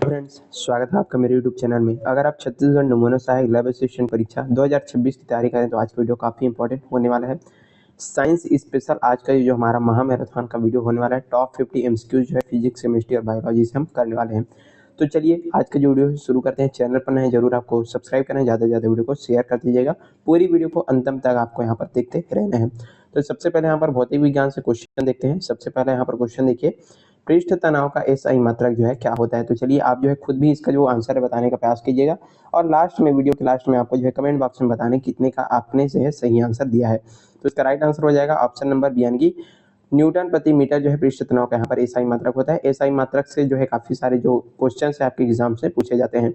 Friends, स्वागत है आपका मेरे यूट्यूब चैनल में। अगर आप छत्तीसगढ़ नमूना सहायक लैब असिस्टेंट परीक्षा 2026 की तैयारी करें तो आज का वीडियो काफ़ी इंपॉर्टेंट होने वाला है। साइंस स्पेशल आज का जो हमारा महामैराथन का वीडियो होने वाला है, टॉप 50 एमसीक्यूज जो है फिजिक्स, केमिस्ट्री और बायोलॉजी से हम करने वाले हैं। तो चलिए आज का जो वीडियो है शुरू करते हैं। चैनल पर नए जरूर आपको सब्सक्राइब करें, ज़्यादा से ज़्यादा वीडियो को शेयर कर दीजिएगा। पूरी वीडियो को अंतम तक आपको यहाँ पर देखते रहना है। तो सबसे पहले यहाँ पर भौतिक विज्ञान से क्वेश्चन देखते हैं। सबसे पहले यहाँ पर क्वेश्चन देखिए, पृष्ठ तनाव का एसआई मात्रक जो है क्या होता है। तो चलिए आप जो है खुद भी इसका जो आंसर है बताने का प्रयास कीजिएगा और लास्ट में, वीडियो के लास्ट में आपको जो है कमेंट बॉक्स में बताने कितने का आपने से है सही आंसर दिया है। तो इसका राइट आंसर हो जाएगा ऑप्शन नंबर बी, यानी कि न्यूटन प्रति मीटर जो है पृष्ठ तनाव का यहाँ पर एसआई मात्रक होता है। एसआई मात्रक से जो है काफी सारे जो क्वेश्चन है आपके एग्जाम से पूछे जाते हैं।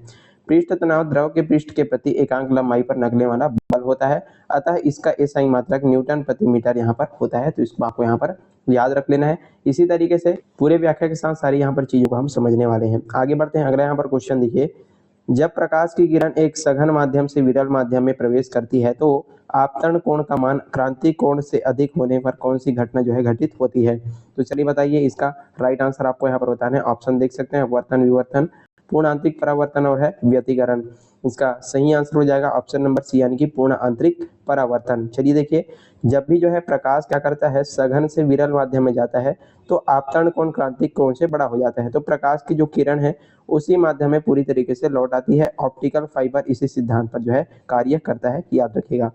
पृष्ठ तनाव द्रव के पृष्ठ के प्रति एकांक लंबाई पर नगण्य वाला बल होता है, अतः इसका एसआई मात्रक न्यूटन प्रति मीटर यहाँ पर होता है। तो इसको आपको यहाँ पर याद रख लेना है। इसी तरीके से पूरे व्याख्या के साथ सारी यहाँ पर चीजों को हम समझने वाले हैं। आगे बढ़ते हैं। अगला यहाँ पर क्वेश्चन देखिए, जब प्रकाश की किरण एक सघन माध्यम से विरल माध्यम में प्रवेश करती है तो आपतन कोण का मान क्रांति कोण से अधिक होने पर कौन सी घटना जो है घटित होती है। तो चलिए बताइए, इसका राइट आंसर आपको यहाँ पर बताना है। ऑप्शन देख सकते हैं, वर्तन, विवर्तन, पूर्ण आंतरिक परावर्तन और है व्यतिकरण। इसका सही आंसर हो जाएगा ऑप्शन नंबर सी, यानी कि पूर्ण आंतरिक परावर्तन। चलिए देखिए, जब भी जो है प्रकाश क्या करता है, सघन से विरल माध्यम में जाता है तो आपतन कोण क्रांतिक कोण से बड़ा हो जाता है। तो प्रकाश की जो किरण है उसी माध्यम में पूरी तरीके से लौट आती है। ऑप्टिकल फाइबर इसी सिद्धांत पर जो है कार्य करता है, याद रखिएगा।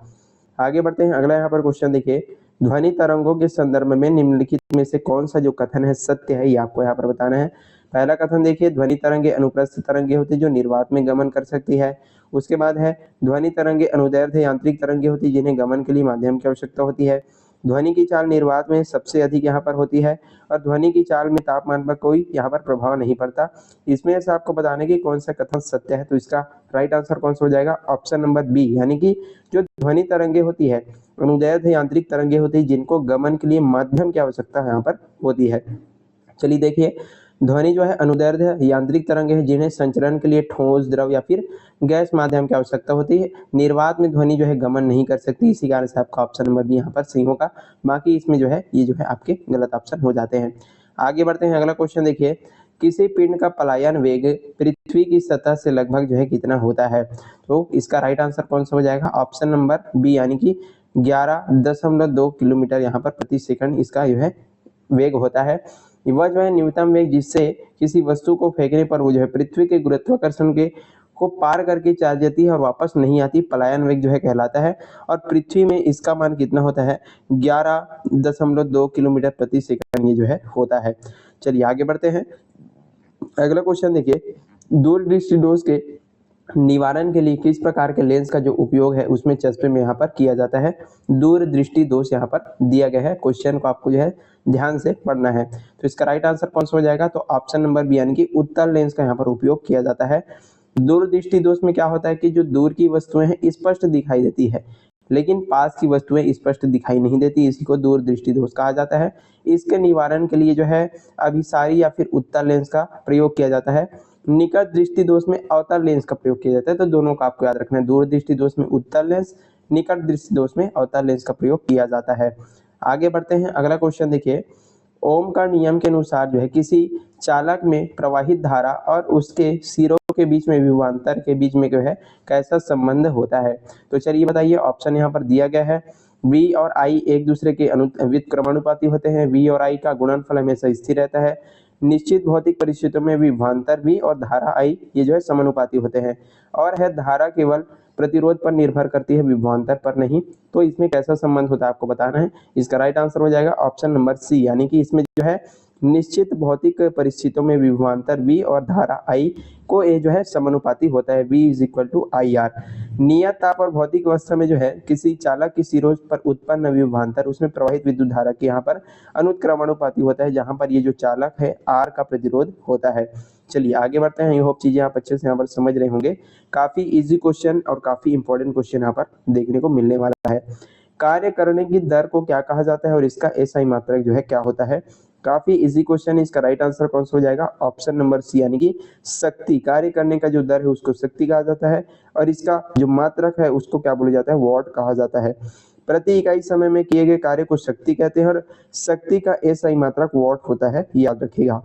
आगे बढ़ते हैं। अगला यहाँ पर क्वेश्चन देखिए, ध्वनि तरंगों के संदर्भ में निम्नलिखित में से कौन सा जो कथन है सत्य है, ये आपको यहाँ पर बताना है। पहला कथन देखिए, ध्वनि तरंगे अनुप्रस्थ तरंगे होती है जो निर्वात में गमन कर सकती है। उसके बाद है, ध्वनि तरंगे अनुदैर्ध्य यांत्रिक तरंगे होती है जिन्हें गमन के लिए माध्यम की आवश्यकता होती है। ध्वनि की चाल निर्वात में सबसे अधिक यहाँ पर होती है और ध्वनि की चाल में तापमान पर कोई यहाँ पर प्रभाव नहीं पड़ता। इसमें से आपको बताने की कौन सा कथन सत्य है। तो इसका राइट आंसर कौन सा हो जाएगा, ऑप्शन नंबर बी, यानी कि जो ध्वनि तरंगे होती है अनुदैर्ध्य यांत्रिक तरंगे होती है जिनको गमन के लिए माध्यम की आवश्यकता यहाँ पर होती है। चलिए देखिए, ध्वनि जो है अनुदैर्ध्य यांत्रिक तरंगे है जिन्हें संचरण के लिए ठोस, द्रव या फिर गैस माध्यम की आवश्यकता होती है। निर्वात में ध्वनि जो है गमन नहीं कर सकती, इसी कारण से आपका ऑप्शन नंबर बी यहाँ पर सही होगा। बाकी इसमें जो है ये जो है आपके गलत ऑप्शन हो जाते हैं। आगे बढ़ते हैं। अगला क्वेश्चन देखिए, किसी पिंड का पलायन वेग पृथ्वी की सतह से लगभग जो है कितना होता है। तो इसका राइट आंसर कौन सा हो जाएगा, ऑप्शन नंबर बी, यानी कि 11.2 किलोमीटर यहाँ पर प्रति सेकंड इसका जो है वेग होता है। वह जो है न्यूनतम वेग जिससे किसी वस्तु को फेंकने पर वो जो है पृथ्वी के गुरुत्वाकर्षण के को पार करके चली जाती है और वापस नहीं आती, पलायन वेग जो है कहलाता है। और पृथ्वी में इसका मान कितना होता है, 11.2 किलोमीटर प्रति सेकंड ये जो है होता है। चलिए आगे बढ़ते हैं। अगला क्वेश्चन देखिए, दूरदृष्टि दोष के निवारण के लिए किस प्रकार के लेंस का जो उपयोग है उसमें चश्मे में यहाँ पर किया जाता है। दूरदृष्टि दोष यहाँ पर दिया गया है, क्वेश्चन को आपको जो है ध्यान से पढ़ना है। तो इसका राइट आंसर कौन सा हो जाएगा, तो ऑप्शन नंबर बी, यानी कि उत्तल लेंस का यहाँ पर उपयोग किया जाता है। दूरदृष्टि दोष में क्या होता है कि जो दूर की वस्तुएं हैं स्पष्ट दिखाई देती है लेकिन पास की वस्तुएं स्पष्ट दिखाई नहीं देती, इसी को दूरदृष्टि दोष कहा जाता है। इसके निवारण के लिए जो है अभिसारी या फिर उत्तल लेंस का प्रयोग किया जाता है। निकट दृष्टि दोष में अवतल लेंस का प्रयोग किया जाता है। तो दोनों का आपको याद रखना है, दूरदृष्टि दोष में उत्तल लेंस, निकट दृष्टि दोष में अवतल लेंस का प्रयोग किया जाता है। आगे बढ़ते हैं। अगला क्वेश्चन देखिए, ओम का नियम के अनुसार जो है किसी चालक में प्रवाहित धारा और उसके सिरों के बीच में विभवांतर के बीच में जो है कैसा संबंध होता है। तो चलिए बताइए, ऑप्शन यहाँ पर दिया गया है। V और I एक दूसरे के व्युत्क्रमानुपाती होते हैं। V और I का गुणनफल हमेशा स्थिर रहता है। निश्चित भौतिक परिस्थितियों में विभवांतर V और धारा I ये जो है समानुपाती होते हैं। और है धारा केवल प्रतिरोध पर निर्भर करती है, विभवांतर पर नहीं। तो इसमें कैसा संबंध होता है आपको बताना है। इसका राइट आंसर हो जाएगा ऑप्शन नंबर सी, यानी कि इसमें जो है निश्चित भौतिक परिस्थितियों में विभवांतर V और धारा I को ये जो है समानुपाती होता है, V is equal to IR। नियत ताप और भौतिक अवस्था में जो है किसी चालक की सिरों पर उत्पन्न विभवांतर उसमें प्रवाहित विद्युत धारा के यहाँ पर अनुक्रमानुपाती होता है, जहां पर ये जो चालक है R का प्रतिरोध होता है। चलिए आगे बढ़ते हैं। आई होप चीजें आप अच्छे से यहाँ पर समझ रहे होंगे। काफी इजी क्वेश्चन और काफी इंपॉर्टेंट क्वेश्चन यहाँ पर देखने को मिलने वाला है। कार्य करने की दर को क्या कहा जाता है और इसका एसआई मात्रक जो है क्या होता है। काफी इजी क्वेश्चन है। इसका राइट आंसर कौन सा हो जाएगा, ऑप्शन नंबर सी, यानी कि शक्ति। कार्य करने का जो दर है उसको शक्ति कहा जाता है और इसका जो मात्रक है उसको क्या बोला जाता है, वॉट कहा जाता है। प्रति इकाई समय में किए गए कार्य को शक्ति कहते हैं और शक्ति का एसआई मात्रक वॉट होता है, याद रखिएगा।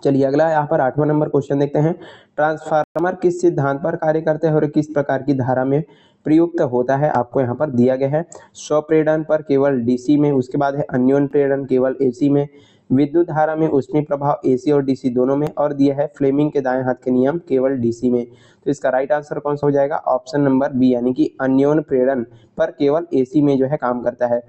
चलिए अगला यहाँ पर 8वां नंबर क्वेश्चन देखते हैं। ट्रांसफार्मर किस सिद्धांत पर कार्य करते हैं और किस प्रकार की धारा में प्रयुक्त होता है, आपको यहाँ पर दिया गया है। स्वप्रेरण पर केवल डीसी में, उसके बाद है अन्योन प्रेरण केवल एसी में, विद्युत धारा में ऊष्मीय प्रभाव एसी और डीसी दोनों में, और दिया है फ्लेमिंग के दाएं हाथ के नियम केवल डीसी में। तो इसका राइट आंसर कौन सा हो जाएगा, ऑप्शन नंबर बी यानी कि अन्योन प्रेरण पर केवल एसी में जो है काम करता है।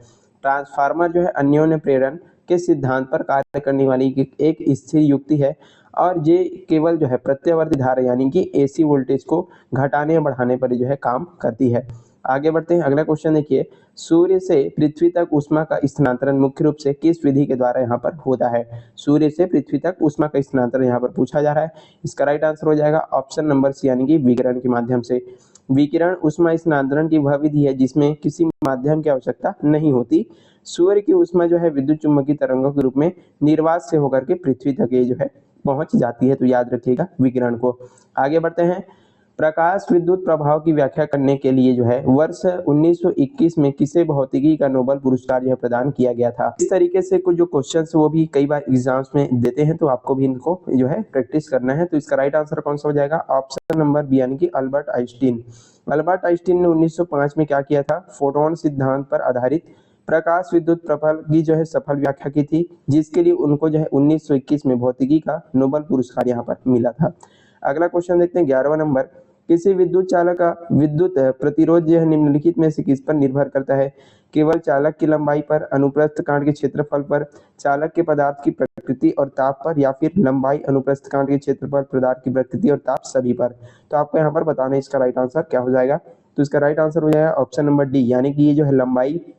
ट्रांसफार्मर जो है अन्योन्य प्रेरण के सिद्धांत पर कार्य करने वाली एक स्थिर युक्ति है और ये केवल जो है प्रत्यावर्ती धारा यानी कि एसी वोल्टेज को घटाने या बढ़ाने पर जो है काम करती है। आगे बढ़ते हैं, अगला क्वेश्चन देखिए। सूर्य से पृथ्वी तक ऊष्मा का स्थानांतरण मुख्य रूप से किस विधि के द्वारा यहाँ पर होता है। सूर्य से पृथ्वी तक ऊष्मा का स्थानांतरण यहाँ पर पूछा जा रहा है। इसका राइट आंसर हो जाएगा ऑप्शन नंबर सी यानी कि विकिरण के माध्यम से। विकिरण ऊष्मा स्थानांतरण की वह विधि है जिसमें किसी माध्यम की आवश्यकता नहीं होती। सूर्य की ऊष्मा जो है विद्युत चुम्बकीय तरंगों के रूप में निर्वात से होकर के पृथ्वी तक ये जो है पहुंच जाती है। तो याद रखिएगा विकिरण को। आगे बढ़ते हैं, प्रकाश विद्युत प्रभाव की व्याख्या करने के लिए जो है वर्ष 1921 में किसे भौतिकी का नोबेल पुरस्कार जो है प्रदान किया गया था। इस तरीके से कुछ जो क्वेश्चंस वो भी कई बार एग्जाम्स में देते हैं, तो आपको भी इनको जो है प्रैक्टिस करना है। तो इसका राइट आंसर कौन सा हो जाएगा, ऑप्शन नंबर बी यानी कि अल्बर्ट आइंस्टीन। अल्बर्ट आइंस्टीन ने 1905 में क्या किया था, फोटोन सिद्धांत पर आधारित प्रकाश विद्युत प्रबल की जो है सफल व्याख्या की थी, जिसके लिए उनको जो है 1921 में भौतिकी का नोबेल पुरस्कार यहाँ पर मिला था। अगला क्वेश्चन देखते हैं 11वां नंबर। किसी विद्युत चालक का विद्युत प्रतिरोध जो है निम्नलिखित में से किस पर निर्भर करता है। केवल चालक की लंबाई पर, अनुप्रस्थ कांट के क्षेत्रफल पर, चालक के पदार्थ की प्रकृति और ताप पर, या फिर लंबाई, अनुप्रस्थ कांट के क्षेत्रफल, पदार्थ की प्रकृति और ताप सभी पर। तो आपको यहाँ पर बताना है इसका राइट आंसर क्या हो जाएगा। तो इसका राइट आंसर हो जाएगा ऑप्शन नंबर डी यानी कि ये जो है लंबाई,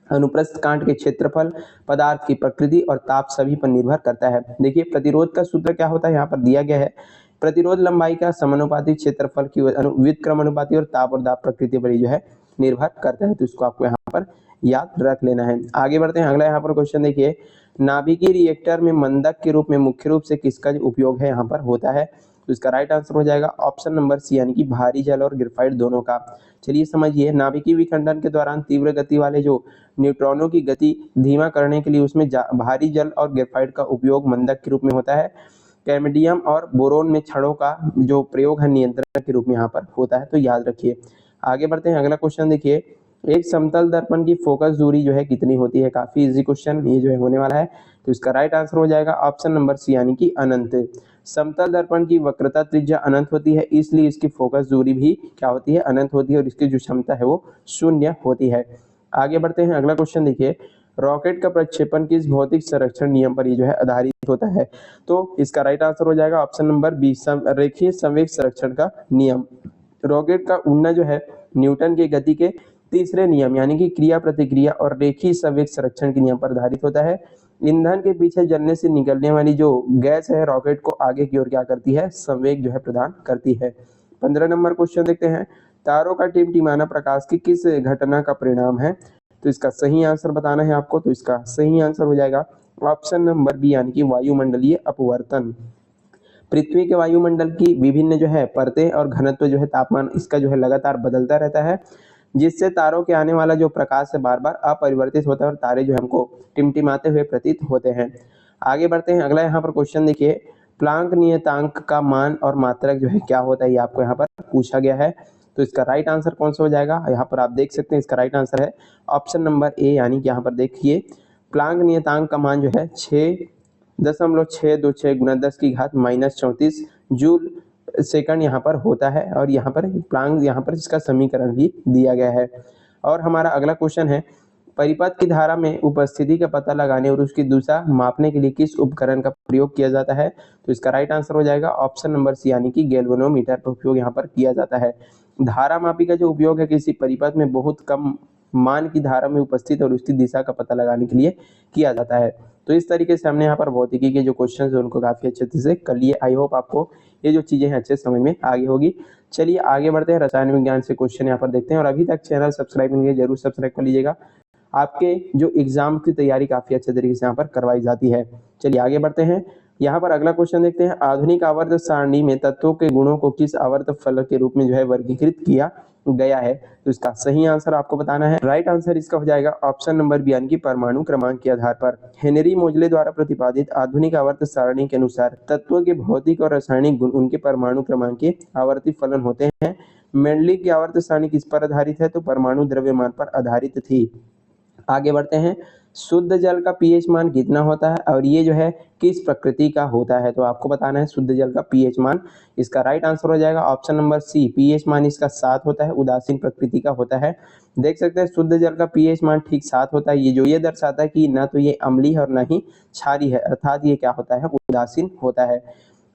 अनुप्रस्थ कांट के क्षेत्रफल, पदार्थ की प्रकृति और ताप सभी पर निर्भर करता है। देखिए प्रतिरोध का सूत्र क्या होता है यहाँ पर दिया गया है। प्रतिरोध लंबाई का समानुपाती क्षेत्रफल की व्युत्क्रमानुपाती और ताप और दाब प्रकृति पर जो है निर्भर करता है। तो इसको आपको यहाँ पर याद रख लेना है। आगे बढ़ते हैं, अगला यहाँ पर क्वेश्चन देखिए। नाभिकीय रिएक्टर में मंदक के रूप में मुख्य रूप से किसका उपयोग है यहाँ पर होता है। तो इसका राइट आंसर हो जाएगा ऑप्शन नंबर सी यानी कि भारी जल और ग्रेफाइट दोनों का। चलिए समझिए, नाभिकीय विखंडन के दौरान तीव्र गति वाले जो न्यूट्रॉनों की गति धीमा करने के लिए उसमें भारी जल और ग्रेफाइट का उपयोग मंदक के रूप में होता है। कैडमियम और बोरोन में छड़ों का जो प्रयोग है नियंत्रण के रूप में यहाँ पर होता है। तो याद रखिए। आगे बढ़ते हैं, अगला क्वेश्चन देखिए। एक समतल दर्पण की फोकस दूरी जो है कितनी होती है। काफी इजी क्वेश्चन ये जो है होने वाला है। तो इसका राइट आंसर हो जाएगा ऑप्शन नंबर सी यानी कि अनंत। समतल दर्पण की वक्रता त्रिज्या अनंत होती है, इसलिए इसकी फोकस दूरी भी क्या होती है, अनंत होती है, और इसकी जो क्षमता है वो शून्य होती है। आगे बढ़ते हैं, अगला क्वेश्चन देखिए। रॉकेट का प्रक्षेपण किस भौतिक संरक्षण नियम पर ये जो है आधारित होता है। तो इसका राइट आंसर हो जाएगा ऑप्शन नंबर बी, रेखीय संवेग संरक्षण का नियम। रॉकेट का उड़ना जो है न्यूटन की गति के तीसरे नियम यानी कि क्रिया प्रतिक्रिया और रेखीय संवेग संरक्षण के नियम पर आधारित होता है। ईंधन के पीछे जलने से निकलने वाली जो गैस है रॉकेट को आगे की ओर क्या करती है, संवेग जो है प्रदान करती है। 15 नंबर क्वेश्चन देखते हैं। तारों का टिमटिमाना प्रकाश की किस घटना का परिणाम है। तो इसका सही आंसर बताना है आपको। तो इसका सही आंसर हो जाएगा ऑप्शन नंबर बी यानी कि वायुमंडलीय अपवर्तन। पृथ्वी के वायुमंडल की विभिन्न जो है परतें और घनत्व जो है तापमान इसका जो है लगातार बदलता रहता है, जिससे तारों के आने वाला जो प्रकाश है बार बार अपरिवर्तित होता है और तारे जो है हमको टिमटिमाते हुए प्रतीत होते हैं। आगे बढ़ते हैं, अगला यहाँ पर क्वेश्चन देखिए। प्लांक नियतांक का मान और मात्रक जो है क्या होता है, ये आपको यहाँ पर पूछा गया है। तो इसका राइट आंसर कौन सा हो जाएगा, यहाँ पर आप देख सकते हैं इसका राइट आंसर है ऑप्शन नंबर ए यानी कि यहाँ पर देखिए प्लांक नियतांक का मान जो है 6.626 गुना 10 की घात -34 जूल सेकंड यहाँ पर होता है, और यहाँ पर प्लांक यहाँ पर इसका समीकरण भी दिया गया है। और हमारा अगला क्वेश्चन है, परिपथ की धारा में उपस्थिति का पता लगाने और उसकी दिशा मापने के लिए किस उपकरण का प्रयोग किया जाता है। तो इसका राइट आंसर हो जाएगा ऑप्शन नंबर सी यानी कि गैल्वेनोमीटर का उपयोग यहाँ पर किया जाता है। धारा मापी का जो उपयोग है किसी परिपथ में बहुत कम मान की धारा में उपस्थित और उसकी दिशा का पता लगाने के लिए किया जाता है। तो इस तरीके से हमने यहाँ पर भौतिकी के जो क्वेश्चन है उनको काफी अच्छे से कर लिए। आई होप आपको ये जो चीजें हैं अच्छे समझ में आ गई होगी। चलिए आगे बढ़ते हैं, रसायन विज्ञान से क्वेश्चन यहाँ पर देखते हैं। और अभी तक चैनल सब्सक्राइब नहीं किया जरूर सब्सक्राइब कर लीजिएगा। आपके जो एग्जाम की तैयारी काफी अच्छे तरीके से यहाँ पर करवाई जाती है। चलिए आगे बढ़ते हैं। यहाँ पर अगला क्वेश्चन देखते हैं, आधुनिक आवर्त सारणी में तत्वों के गुणों को किस आवर्त फलक के रूप में जो है वर्गीकृत किया गया है? तो इसका सही आंसर आपको बताना है। राइट आंसर इसका हो जाएगा ऑप्शन नंबर बी यानी कि परमाणु क्रमांक के आधार पर। हेनरी मोजले द्वारा प्रतिपादित आधुनिक आवर्त सारणी के अनुसार तत्वों के भौतिक और रासायनिक गुण उनके परमाणु क्रमांक के आवर्ती फलन होते हैं। मेंडली की आवर्त सारणी किस पर आधारित है? तो परमाणु द्रव्यमान पर आधारित थी। आगे बढ़ते हैं, शुद्ध जल का पीएच मान कितना होता है और ये जो है किस प्रकृति का होता है? तो आपको बताना है शुद्ध जल का पीएच मान। इसका राइट आंसर हो जाएगा ऑप्शन नंबर सी, पीएच मान इसका 7 होता है, उदासीन प्रकृति का होता है। देख सकते हैं शुद्ध जल का पीएच मान ठीक 7 होता है, ये दर्शाता है कि ना तो ये अम्लीय और ना ही क्षारीय है, अर्थात ये क्या होता है? उदासीन होता है।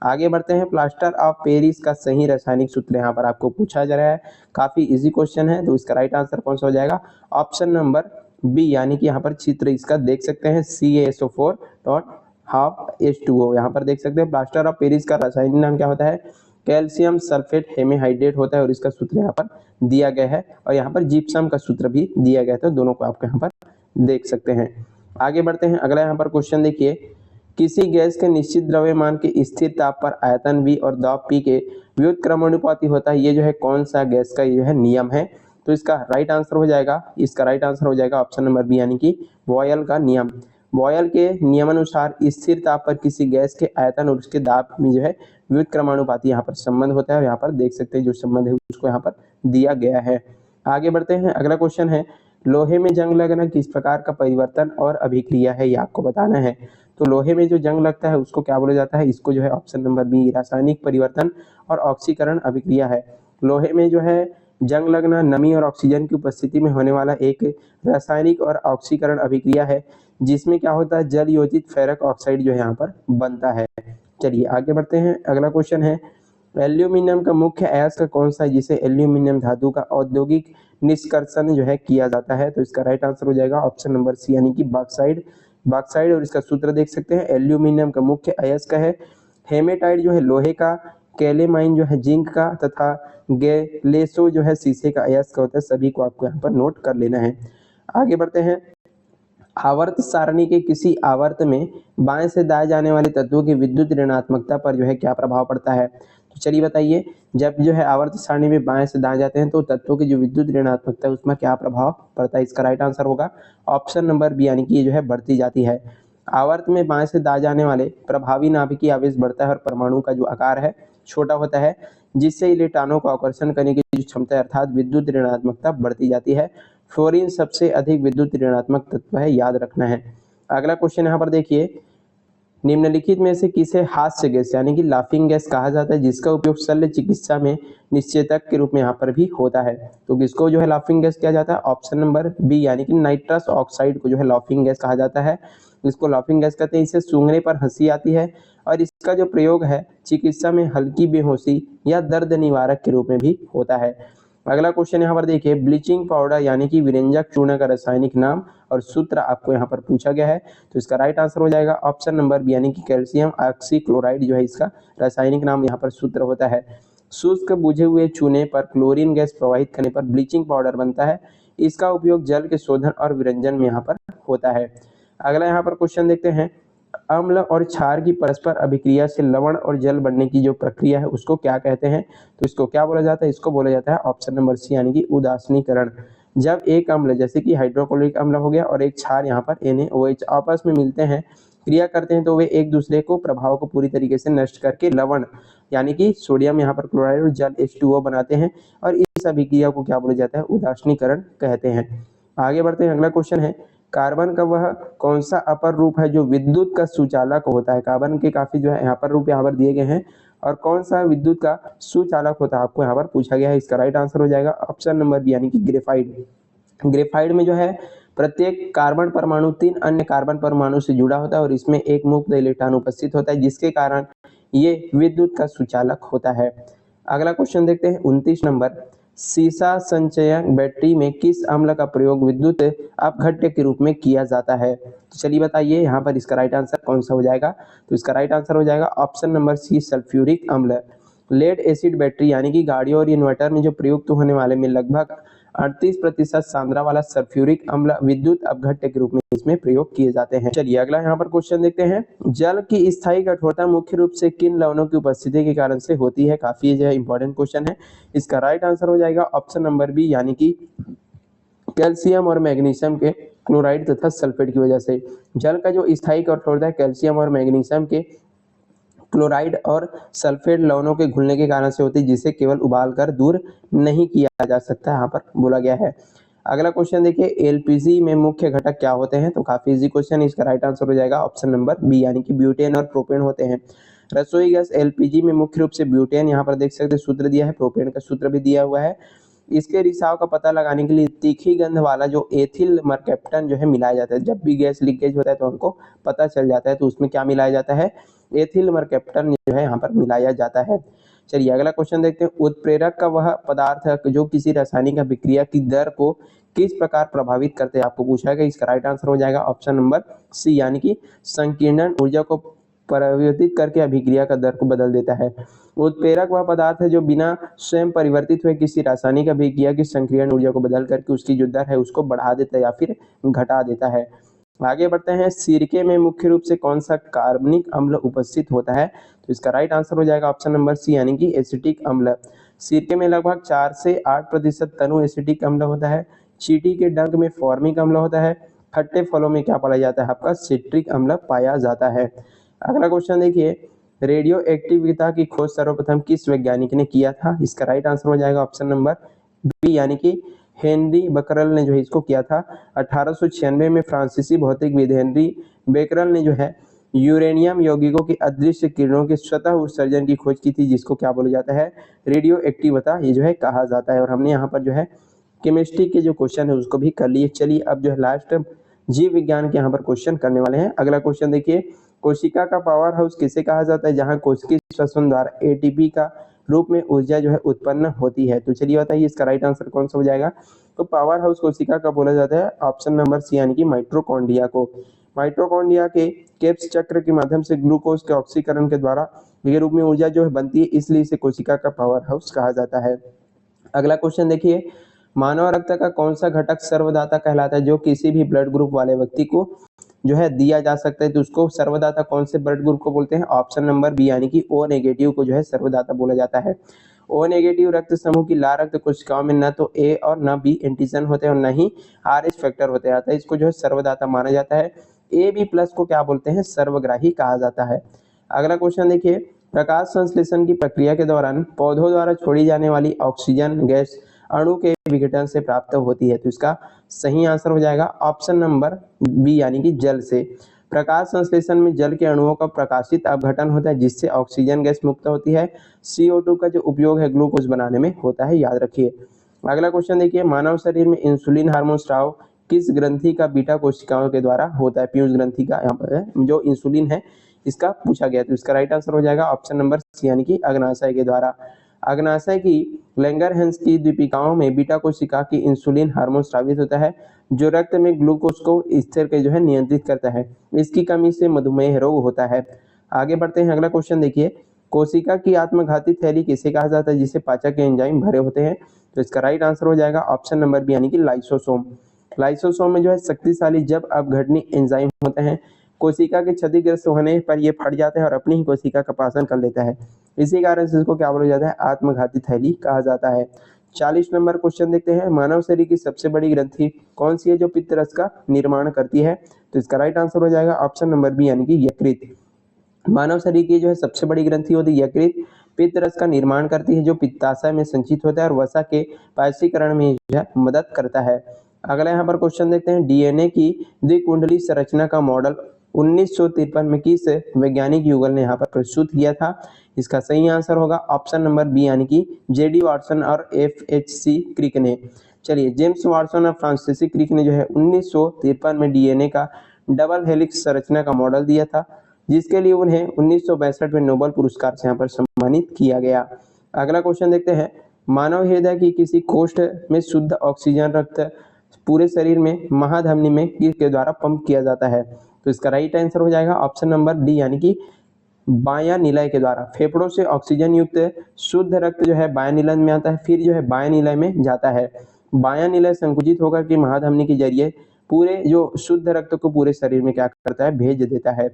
आगे बढ़ते हैं, प्लास्टर ऑफ पेरिस का सही रासायनिक सूत्र यहाँ पर आपको पूछा जा रहा है, काफी इजी क्वेश्चन है। तो इसका राइट आंसर कौन सा हो जाएगा? ऑप्शन नंबर बी यानी कि यहाँ पर चित्र इसका देख सकते हैं CaSO4.12H2O। यहाँ पर देख सकते हैं प्लास्टर ऑफ पेरिस का रासायनिक नाम क्या होता है? कैल्शियम सल्फेट हेमीहाइड्रेट होता है और इसका सूत्र यहाँ पर दिया गया है और यहाँ पर जिप्सम का सूत्र भी दिया गया था, दोनों को आप यहाँ पर देख सकते हैं। आगे बढ़ते हैं, अगला यहाँ पर क्वेश्चन देखिए, किसी गैस के निश्चित द्रव्यमान के स्थिर ताप पर आयतन V और दाब P के व्युत्क्रमानुपाती होता है, ये जो है कौन सा गैस का ये है नियम है? तो इसका राइट आंसर हो जाएगा, ऑप्शन नंबर बी यानी कि बॉयल का नियम। बॉयल के नियमानुसार स्थिर ताप पर किसी गैस के आयतन और उसके दाब में जो है व्युत्क्रमानुपाती यहाँ पर संबंध होता है और यहाँ पर देख सकते हैं जो संबंध है उसको यहाँ पर दिया गया है। आगे बढ़ते हैं, अगला क्वेश्चन है, लोहे में जंग लगना किस प्रकार का परिवर्तन और अभिक्रिया है? ये आपको बताना है। तो लोहे में जो जंग लगता है उसको क्या बोला जाता है? इसको जो है ऑप्शन नंबर बी रासायनिक परिवर्तन और ऑक्सीकरण अभिक्रिया है। लोहे में जो है जंग लगना नमी और ऑक्सीजन की उपस्थिति में होने वाला एक रासायनिक और ऑक्सीकरण अभिक्रिया है, जिसमें क्या होता है? जल योजित फेरक ऑक्साइड जो है यहाँ पर बनता है। चलिए आगे बढ़ते हैं, अगला क्वेश्चन है, एल्यूमिनियम का मुख्य अयस्क कौन सा है जिसे एल्यूमिनियम धातु का औद्योगिक निष्कर्षण जो है किया जाता है? तो इसका राइट आंसर हो जाएगा ऑप्शन नंबर सी यानी कि बॉक्साइड। और इसका सूत्र देख सकते हैं, एल्यूमिनियम का मुख्य अयस्क है। हेमेटाइट जो है लोहे का, कैलेमाइन जो है जिंक का तथा गैलेसो जो है शीशे का अयस्क होता है। सभी को आपको यहाँ पर नोट कर लेना है। आगे बढ़ते हैं, आवर्त सारणी के किसी आवर्त में बाएं से दाएं जाने वाले तत्वों की विद्युत ऋणात्मकता पर जो है क्या प्रभाव पड़ता है? तो चलिए बताइए, जब जो है आवर्त सारणी में बाएं से दाएं जाते हैं तो तत्वों की जो विद्युत ऋणात्मकता है उसमें क्या प्रभाव पड़ता है? इसका राइट आंसर होगा ऑप्शन नंबर बी यानी कि ये जो है बढ़ती जाती है। आवर्त में बाएं से दाएं जाने वाले प्रभावी नाभिकीय आवेश बढ़ता है और परमाणु का जो आकार है छोटा होता है, जिससे इलेक्ट्रॉनों को आकर्षण करने की जो क्षमता है अर्थात विद्युत ऋणात्मकता बढ़ती जाती है। फ्लोरीन सबसे अधिक विद्युत ऋणात्मक तत्व है, याद रखना है। अगला क्वेश्चन यहाँ पर देखिए, निम्नलिखित में से किसे हास्य गैस यानी कि लाफिंग गैस कहा जाता है जिसका उपयोग शल्य चिकित्सा में निश्चेतक के रूप में यहाँ पर भी होता है? तो किसको जो है लाफिंग गैस किया जाता है? ऑप्शन नंबर बी यानी कि नाइट्रस ऑक्साइड को जो है लाफिंग गैस कहा जाता है। इसको लाफिंग गैस कहते हैं। इसे सूंघने पर हंसी आती है और इसका जो प्रयोग है चिकित्सा में हल्की बेहोशी या दर्द निवारक के रूप में भी होता है। अगला क्वेश्चन यहाँ पर देखिए, ब्लीचिंग पाउडर यानी कि विरंजक चूर्ण का रासायनिक नाम और सूत्र आपको यहाँ पर पूछा गया है। तो इसका राइट आंसर हो जाएगा ऑप्शन नंबर बी यानी कि कैल्शियम ऑक्सीक्लोराइड जो है इसका रासायनिक नाम यहाँ पर सूत्र होता है। शुष्क बुझे हुए चूने पर क्लोरीन गैस प्रवाहित करने पर ब्लीचिंग पाउडर बनता है। इसका उपयोग जल के शोधन और विरंजन में यहाँ पर होता है। अगला यहाँ पर क्वेश्चन देखते हैं, अम्ल और क्षार की परस्पर अभिक्रिया से लवण और जल बनने की जो प्रक्रिया है उसको क्या कहते हैं? तो इसको क्या बोला जाता है? इसको बोला जाता है ऑप्शन नंबर सी यानी कि उदासीनीकरण। जब एक अम्ल जैसे कि हाइड्रोक्लोरिक अम्ल हो गया और एक क्षार यहाँ पर NaOH आपस में मिलते हैं, क्रिया करते हैं, तो वे एक दूसरे को प्रभाव को पूरी तरीके से नष्ट करके लवण यानी कि सोडियम यहाँ पर क्लोराइड और जल H2O बनाते हैं और इस अभिक्रिया को क्या बोला जाता है? उदासीनीकरण कहते हैं। आगे बढ़ते हैं, अगला क्वेश्चन है, कार्बन का वह कौन सा अपर रूप है जो विद्युत का सुचालक होता है? कार्बन के काफी जो है यहाँ पर रूप यहाँ पर दिए गए हैं और कौन सा विद्युत का सुचालक होता है आपको यहाँ पर पूछा गया है। इसका राइट आंसर हो जाएगा ऑप्शन नंबर बी यानी कि ग्रेफाइट। ग्रेफाइट में जो है प्रत्येक कार्बन परमाणु 3 अन्य कार्बन परमाणु से जुड़ा होता है और इसमें एक मुक्त इलेक्ट्रॉन उपस्थित होता है जिसके कारण ये विद्युत का सुचालक होता है। अगला क्वेश्चन देखते हैं 29 नंबर, सीसा संचयक बैटरी में किस अम्ल का प्रयोग विद्युत अपघट्य के रूप में किया जाता है? तो चलिए बताइए यहाँ पर इसका राइट आंसर कौन सा हो जाएगा? तो इसका राइट आंसर हो जाएगा ऑप्शन नंबर सी सल्फ्यूरिक अम्ल। लेड एसिड बैटरी यानी कि गाड़ियों और इन्वर्टर में जो प्रयुक्त होने वाले में लगभग 38% सांद्रता वाला सल्फ्यूरिक अम्ल विद्युत अपघट्य के रूप में इसमें प्रयोग किए जाते हैं। चलिए अगला यहाँ पर क्वेश्चन देखते हैं। जल की स्थायी कठोरता मुख्य रूप से किन लवणों की उपस्थिति के कारण से होती है? काफी जो है इंपॉर्टेंट क्वेश्चन है। इसका राइट आंसर हो जाएगा ऑप्शन नंबर बी, यानी कि कैल्शियम और मैग्नीशियम के क्लोराइड तथा सल्फेट की वजह से। जल का जो स्थायी कठोरता है कैल्शियम और मैग्नीशियम के क्लोराइड और सल्फेट लवणों के घुलने के कारण से होती है, जिसे केवल उबाल कर दूर नहीं किया जा सकता, यहाँ पर बोला गया है। अगला क्वेश्चन देखिए, एलपीजी में मुख्य घटक क्या होते हैं? तो काफी इजी क्वेश्चन, इसका राइट आंसर हो जाएगा ऑप्शन नंबर बी, यानी कि ब्यूटेन और प्रोपेन होते हैं। रसोई गैस एलपीजी में मुख्य रूप से ब्यूटेन, यहाँ पर देख सकते हैं सूत्र दिया है, प्रोपेन का सूत्र भी दिया हुआ है। इसके रिसाव का पता लगाने के लिए तीखी गंध वाला जो एथिल मरकैप्टन जो है मिलाया जाता है। जब भी गैस लीकेज होता है तो हमको पता चल जाता है, तो उसमें क्या मिलाया जाता है? एथिल मरकैप्टन जो है यहाँ पर मिलाया जाता है। चलिए अगला क्वेश्चन देखते हैं। उत्प्रेरक का वह पदार्थ है जो किसी रासायनिक अभिक्रिया की दर को किस प्रकार प्रभावित करते हैं? आपको पूछा है। इसका राइट आंसर हो जाएगा ऑप्शन नंबर सी, यानी कि संकीर्णन ऊर्जा को परिवर्तित करके अभिक्रिया का दर को बदल देता है। उत्प्रेरक वह पदार्थ है जो बिना स्वयं परिवर्तित हुए किसी रासायनिक अभिक्रिया की संकीर्ण ऊर्जा को बदल करके उसकी जो दर है उसको बढ़ा देता है या फिर घटा देता है। आगे बढ़ते हैं। सिरके में मुख्य रूप से कौन सा कार्बनिक अम्ल उपस्थित होता है? तो इसका राइट आंसर हो जाएगा ऑप्शन नंबर सी, यानी कि एसिटिक अम्ल। सिरके में लगभग 4 से 8% तनु एसिटिक अम्ल होता है। चींटी के डंक में फॉर्मिक अम्ल होता है। खट्टे फलों में क्या पाया जाता है? आपका सिट्रिक अम्ल पाया जाता है। अगला क्वेश्चन देखिए, रेडियो एक्टिविता की खोज सर्वप्रथम किस वैज्ञानिक ने किया था? इसका राइट आंसर हो जाएगा ऑप्शन नंबर बी, यानी कि हेनरी बकरल ने जो है इसको किया था। 1896 में फ्रांसीसी भौतिकविद हेनरी बेकरल ने जो है यूरेनियम यौगिकों की अदृश्य किरणों के स्वतः उत्सर्जन की खोज की थी, जिसको क्या बोला जाता है? रेडियो एक्टिविता ये जो है कहा जाता है। और हमने यहाँ पर जो है केमिस्ट्री के जो क्वेश्चन है उसको भी कर लिए। चलिए अब जो है लास्ट जीव विज्ञान के यहाँ पर क्वेश्चन करने वाले हैं। अगला क्वेश्चन देखिए, कोशिका का पावर हाउस किसे कहा जाता है? जहाँ कोशिकीय श्वसन द्वारा एटीपी का रूप में ऊर्जा जो है उत्पन्न होती है। तो चलिए बताइए इसका राइट आंसर कौन सा हो जाएगा? तो पावर हाउस कोशिका का बोला जाता है ऑप्शन नंबर सी, यानी कि माइटोकॉन्ड्रिया को। माइटोकॉन्ड्रिया के केप्स चक्र के माध्यम से ग्लूकोज के ऑक्सीकरण के द्वारा के रूप में ऊर्जा जो है बनती है, इसलिए इसे कोशिका का पावर हाउस कहा जाता है। अगला क्वेश्चन देखिए, मानव रक्त का कौन सा घटक सर्वदाता कहलाता है? जो किसी भी ब्लड ग्रुप वाले व्यक्ति को जो है दिया जा सकता है, तो उसको सर्वदाता कौन से ब्लड ग्रुप को बोलते हैं? ऑप्शन नंबर बी, यानी कि ओ नेगेटिव को जो है सर्वदाता बोला जाता है। ओ नेगेटिव रक्त समूह की लाल रक्त कोशिकाओं में न तो ए और न बी एंटीजन होते हैं और न ही आरएच फैक्टर होते हैं, अतः इसको जो है सर्वदाता माना जाता है। ए बी प्लस को क्या बोलते हैं? सर्वग्राही कहा जाता है। अगला क्वेश्चन देखिए, प्रकाश संश्लेषण की प्रक्रिया के दौरान पौधों द्वारा छोड़ी जाने वाली ऑक्सीजन गैस अणु के विघटन से प्राप्त होती है, तो इसका सही आंसर हो जाएगा ऑप्शन नंबर बी, यानी कि जल से। प्रकाश संश्लेषण में जल के अणुओं का प्रकाशित अपघटन होता है, जिससे ऑक्सीजन गैस मुक्त होती है। CO2 का जो उपयोग है ग्लूकोज बनाने में होता है, याद रखिए। अगला क्वेश्चन देखिए, मानव शरीर में इंसुलिन हार्मोन स्राव किस ग्रंथि का बीटा कोशिकाओं के द्वारा होता है? पीयूष ग्रंथि का यहाँ पर जो इंसुलिन है इसका पूछा गया, तो इसका राइट आंसर हो जाएगा ऑप्शन नंबर सी, यानी कि अग्नाशय के द्वारा। अग्नाशय की लैंगरहैंस की दीपिकाओं में बीटा कोशिका की इंसुलिन हार्मोन स्रावित होता है, जो रक्त में ग्लूकोज को स्थिर के जो है नियंत्रित करता है। इसकी कमी से मधुमेह रोग होता है। आगे बढ़ते हैं। अगला क्वेश्चन देखिए, कोशिका की आत्मघाती थैली किसे कहा जाता है? जिसे पाचक के एंजाइम भरे होते हैं, तो इसका राइट आंसर हो जाएगा ऑप्शन नंबर बी, यानी कि लाइसोसोम। लाइसोसोम में जो है शक्तिशाली जब अपघटनी एंजाइम होते हैं। कोशिका के क्षतिग्रस्त होने पर ये फट जाता है और अपनी ही कोशिका का पाचन कर लेता है। इसी कारण से इसको क्या बोला जाता है? आत्मघाती थैली कहा जाता है। 40 नंबर क्वेश्चन देखते हैं, मानव शरीर की सबसे बड़ी ग्रंथि कौन सी है जो पित्त रस का निर्माण करती है? तो इसका राइट आंसर हो जाएगा ऑप्शन नंबर बी, यानी कि यकृत। मानव शरीर की जो है सबसे बड़ी ग्रंथि होती है यकृत, पित्त रस का निर्माण करती है, जो पित्ताशय में संचित होता है और वसा के पाचीकरण में जो है मदद करता है। अगला यहाँ पर क्वेश्चन देखते हैं, डीएनए की द्विकुंडली संरचना का मॉडल 1953 में किस वैज्ञानिक युगल ने यहाँ पर प्रस्तुत किया था? इसका सही आंसर होगा ऑप्शन नंबर बी, यानी कि जेडी वाटसन और FHC क्रिक ने। चलिए, जेम्स वाटसन और फ्रांसीसी क्रिक ने जो है 1953 में डीएनए का डबल हेलिक्स संरचना का मॉडल दिया था, जिसके लिए उन्हें 1962 में नोबेल पुरस्कार से यहाँ पर सम्मानित किया गया। अगला क्वेश्चन देखते हैं, मानव हृदय की किसी कोष्ठ में शुद्ध ऑक्सीजन रक्त पूरे शरीर में महाधमनी में किसके द्वारा पंप किया जाता है? तो इसका राइट आंसर हो जाएगा ऑप्शन नंबर डी, यानी कि बायां निलय के द्वारा। फेफड़ों से ऑक्सीजन युक्त शुद्ध रक्त जो है बायां निलय में आता है, फिर जो है बायां निलय में जाता है। बायां निलय संकुचित होकर के महाधमनी के जरिए पूरे जो शुद्ध रक्त को पूरे शरीर में क्या करता है, भेज देता है।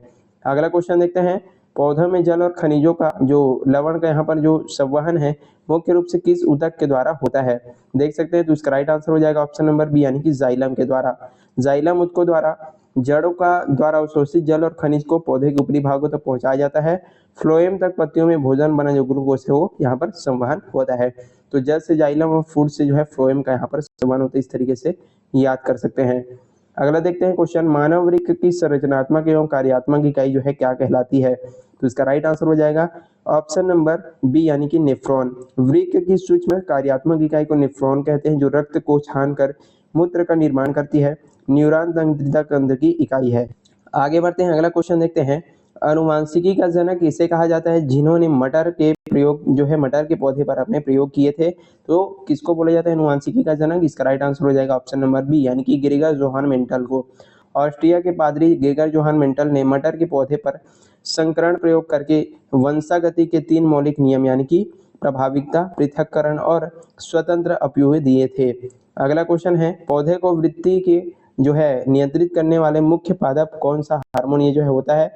अगला क्वेश्चन देखते हैं, पौधों में जल और खनिजों का जो लवण का यहाँ पर जो संवहन है मुख्य रूप से किस ऊतक के द्वारा होता है? देख सकते हैं, तो इसका राइट आंसर हो जाएगा ऑप्शन नंबर बी यानी कि जाइलम के द्वारा। जाइलम ऊतकों द्वारा जड़ों का द्वारा अवशोषित जल और खनिज को पौधे के ऊपरी भागों तक पहुंचाया जाता है। फ्लोएम तक पत्तियों में भोजन बना जो ग्लूकोज है वो यहाँ पर संवहन होता है। तो जल से जाइलम और फूड से जो है फ्लोएम का यहाँ पर संवहन होता है, इस तरीके से याद कर सकते हैं। अगला देखते हैं क्वेश्चन, मानव वृक्क की संरचनात्मक एवं कार्यात्मक इकाई जो है क्या कहलाती है? तो इसका राइट आंसर हो जाएगा ऑप्शन नंबर बी यानी कि नेफ्रॉन। वृक्क की सूक्ष्म कार्यात्मक इकाई को नेफ्रॉन कहते हैं, जो रक्त को छानकर मूत्र का निर्माण करती है। न्यूरॉन तंत्रिका तंत्र की इकाई है। आगे बढ़ते हैं, अगला क्वेश्चन देखते हैं, अनुवांशिकी का जनक इसे कहा जाता है जिन्होंने मटर के प्रयोग जो है मटर के पौधे पर अपने प्रयोग किए थे। तो किसको बोला जाता है अनुवांशिकी का जनक? इसका राइट आंसर हो जाएगा ऑप्शन नंबर बी यानी कि ग्रेगर जोहान मेंटल को। ऑस्ट्रिया के पादरी ग्रेगर जोहान मेंटल ने मटर के पौधे पर संकरण प्रयोग करके वंशागति के 3 मौलिक नियम यानी कि प्रभाविकता, पृथक्करण और स्वतंत्र अपव्यूह दिए थे। अगला क्वेश्चन है, पौधे को वृद्धि के जो है नियंत्रित करने वाले मुख्य पादप कौन सा हार्मोन ये जो है होता है,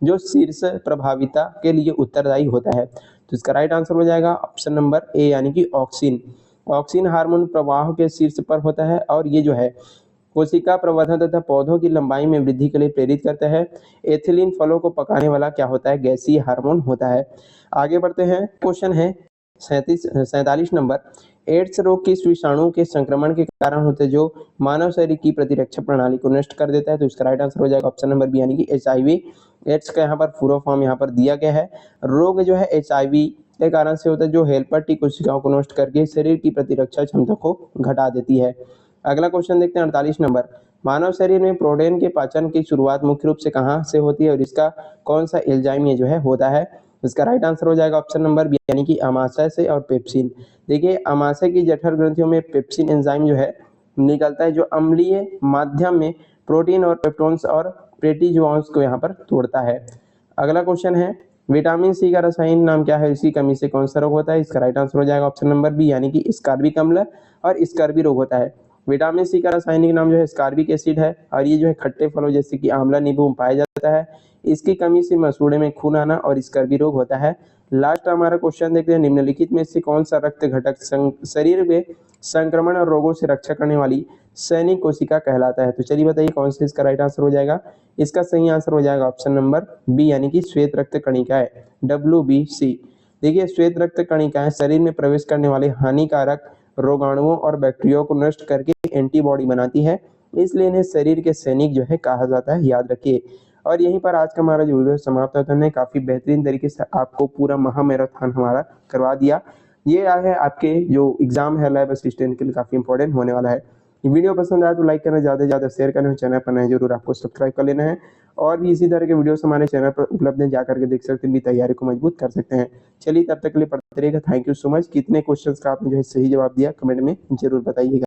जो शीर्ष प्रभाविता के लिए उत्तरदायी होता है? तो इसका राइट आंसर हो जाएगा ऑप्शन नंबर ए यानी कि ऑक्सिन। ऑक्सिन हार्मोन प्रवाह के शीर्ष पर होता है और ये जो है कोशिका प्रवर्धन तथा पौधों की लंबाई में वृद्धि के लिए प्रेरित करता है। एथिलीन फलों को पकाने वाला क्या होता है? गैसीय हार्मोन होता है। आगे बढ़ते हैं, क्वेश्चन है 47 नंबर, एड्स रोग किस विषाणु के संक्रमण के कारण होते हैं जो मानव शरीर की प्रतिरक्षा प्रणाली को नष्ट कर देता है? तो इसका राइट आंसर हो जाएगा ऑप्शन नंबर बी यानी कि HIV। एड्स का यहाँ पर पूरा फॉर्म यहाँ पर दिया गया है। रोग जो है HIV के कारण से होता है जो हेल्पर टी कोशिकाओं को नष्ट करके शरीर की प्रतिरक्षा क्षमता को घटा देती है। अगला क्वेश्चन देखते हैं 48 नंबर, मानव शरीर में प्रोटीन के पाचन की शुरुआत मुख्य रूप से कहाँ से होती है और इसका कौन सा एंजाइम ये जो है होता है? इसका राइट आंसर हो जाएगा ऑप्शन नंबर बी यानी कि अमाशय से और पेप्सिन। देखिए, अमाशय की जठर ग्रंथियों में पेप्सिन एंजाइम जो है निकलता है, जो अम्लीय माध्यम में प्रोटीन और पेप्टोन्स और प्रोटीजोन्स को यहाँ पर तोड़ता है। अगला क्वेश्चन है, विटामिन सी का रासायनिक नाम क्या है? इसकी कमी से कौन सा रोग होता है? इसका राइट आंसर हो जाएगा ऑप्शन नंबर बी यानी कि स्कार्बिक अम्ल और स्कर्वी रोग होता है। विटामिन सी का रासायनिक नाम जो है स्कार्बिक एसिड है और ये जो है खट्टे फलों जैसे कि आंवला, नींबू में पाया जाता है। इसकी कमी से मसूड़े में खून आना और स्कर्वी रोग होता है। लास्ट हमारा क्वेश्चन देखते हैं, निम्नलिखित में से कौन सा रक्त घटक शरीर में संक्रमण और रोगों से रक्षा करने वाली सैनिक कोशिका कहलाता है? तो चलिए बताइए कौन सा इसका राइट आंसर हो जाएगा। इसका सही आंसर हो जाएगा ऑप्शन नंबर बी यानी कि श्वेत रक्त कणिकाएं, WBC। देखिए, श्वेत रक्त कणिकाएं शरीर में प्रवेश करने वाले हानिकारक रोगाणुओं और बैक्टीरिया को नष्ट करके एंटीबॉडी बनाती है, इसलिए इन्हें शरीर के सैनिक जो है कहा जाता है, याद रखिए। और यहीं पर आज का हमारा जो वीडियो समाप्त होता है, हमने काफी बेहतरीन तरीके से आपको पूरा महामैराथन हमारा करवा दिया। ये है आपके जो एग्जाम है लैब असिस्टेंट के लिए काफी इंपॉर्टेंट होने वाला है। ये वीडियो पसंद आया तो लाइक करना, ज्यादा से ज्यादा शेयर करना, चैनल पर नए जरूर आपको सब्सक्राइब कर लेना है। और भी इसी तरह के वीडियोस हमारे चैनल पर उपलब्ध हैं, जाकर के देख सकते हैं, भी तैयारी को मजबूत कर सकते हैं। चलिए, तब तक के लिए पढ़ते रहिएगा। Thank you so much. कितने क्वेश्चंस का आपने जो है सही जवाब दिया कमेंट में जरूर बताइएगा।